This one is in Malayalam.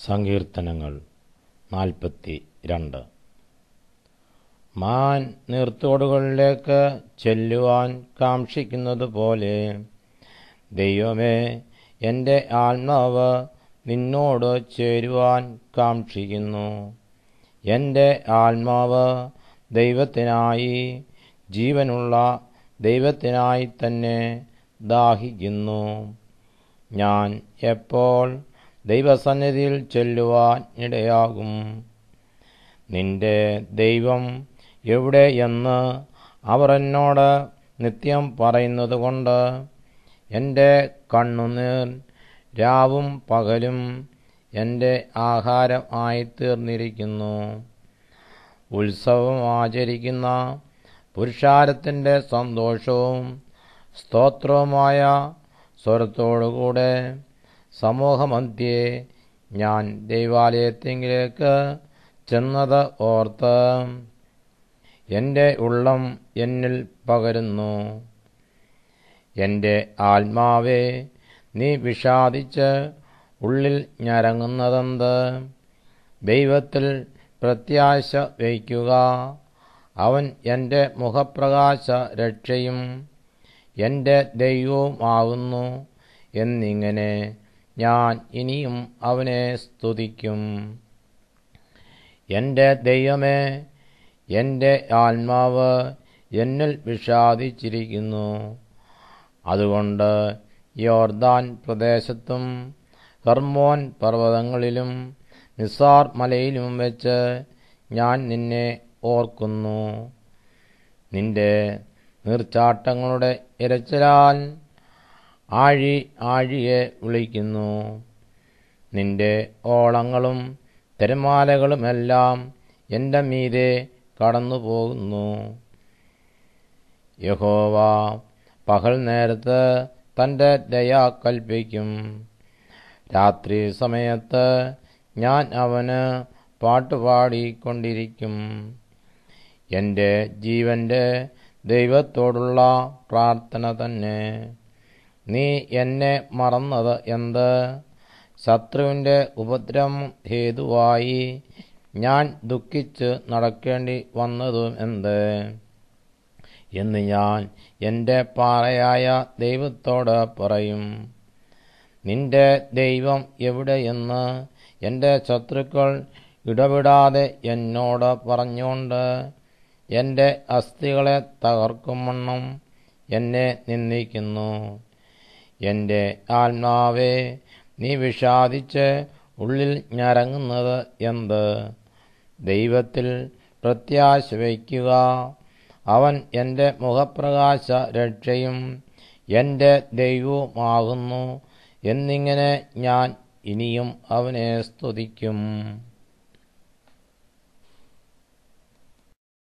സങ്കീർത്തനങ്ങൾ 42. മാൻ നീർത്തോടുകളിലേക്ക് ചെല്ലുവാൻ കാക്ഷിക്കുന്നതുപോലെ ദൈവമേ, എൻ്റെ ആത്മാവ് നിന്നോട് ചേരുവാൻ കാക്ഷിക്കുന്നു. എൻ്റെ ആത്മാവ് ദൈവത്തിനായി, ജീവനുള്ള ദൈവത്തിനായി തന്നെ ദാഹിക്കുന്നു. ഞാൻ എപ്പോൾ ദൈവസന്നിധിയിൽ ചെല്ലുവാൻ ഇടയാകും? നിന്റെ ദൈവം എവിടെയെന്ന് അവർ എന്നോട് നിത്യം പറയുന്നതുകൊണ്ട് എൻ്റെ കണ്ണുനീർ രാവും പകലും എൻ്റെ ആഹാരം ആയിത്തീർന്നിരിക്കുന്നു. ഉത്സവം ആചരിക്കുന്ന പുരുഷാരത്തിൻ്റെ സന്തോഷവും സ്തോത്രവുമായ സ്വരത്തോടുകൂടെ സമൂഹമധ്യേ ഞാൻ ദൈവാലയത്തിലേക്ക് ചെന്നത് ഓർത്ത് എൻ്റെ ഉള്ളം എന്നിൽ പകരുന്നു. എൻ്റെ ആത്മാവേ, നീ വിഷാദിച്ച് ഉള്ളിൽ ഞരങ്ങുന്നതെന്ത്? ദൈവത്തിൽ പ്രത്യാശ വയ്ക്കുക. അവൻ എൻ്റെ മുഖപ്രകാശ രക്ഷയും എൻ്റെ ദൈവവും ആകുന്നു എന്നിങ്ങനെ ഞാൻ ഇനിയും അവനെ സ്തുതിക്കും. എൻ്റെ ദൈവമേ, എൻ്റെ ആത്മാവ് എന്നിൽ വിഷാദിച്ചിരിക്കുന്നു. അതുകൊണ്ട് യോർദാൻ പ്രദേശത്തും ഹെർമോൻ പർവ്വതങ്ങളിലും മിസാർ മലയിലും വെച്ച് ഞാൻ നിന്നെ ഓർക്കുന്നു. നിന്റെ നീർച്ചാട്ടങ്ങളുടെ ഇരച്ചിലാൽ ആഴി ആഴിയെ വിളിക്കുന്നു. നിന്റെ ഓളങ്ങളും തിരമാലകളുമെല്ലാം എൻ്റെ മീതെ കടന്നു പോകുന്നു. യഹോവ പകൽ നേരത്ത് തൻ്റെ ദയ കൽപ്പിക്കും. രാത്രി സമയത്ത് ഞാൻ അവന് പാട്ടുപാടിക്കൊണ്ടിരിക്കും. എൻ്റെ ജീവൻ്റെ ദൈവത്തോടുള്ള പ്രാർത്ഥന തന്നെ. നീ എന്നെ മറന്നത് എന്ത്? ശത്രുവിൻ്റെ ഉപദ്രവം ഹേതുവായി ഞാൻ ദുഃഖിച്ച് നടക്കേണ്ടി വന്നതും എന്ത് എന്ന് ഞാൻ എൻ്റെ പാറയായ ദൈവത്തോട് പറയും. നിന്റെ ദൈവം എവിടെയെന്ന് എൻ്റെ ശത്രുക്കൾ ഇടവിടാതെ എന്നോട് പറഞ്ഞുകൊണ്ട് എൻ്റെ അസ്ഥികളെ തകർക്കും വണ്ണം എന്നെ നിന്ദിക്കുന്നു. എൻ്റെ ആത്മാവേ, നീ വിഷാദിച്ച് ഉള്ളിൽ ഞരങ്ങുന്നത് എന്ത്? ദൈവത്തിൽ പ്രത്യാശ വയ്ക്കുക. അവൻ എൻ്റെ മുഖപ്രകാശ രക്ഷയും എൻ്റെ ദൈവവുമാകുന്നു എന്നിങ്ങനെ ഞാൻ ഇനിയും അവനെ സ്തുതിക്കും.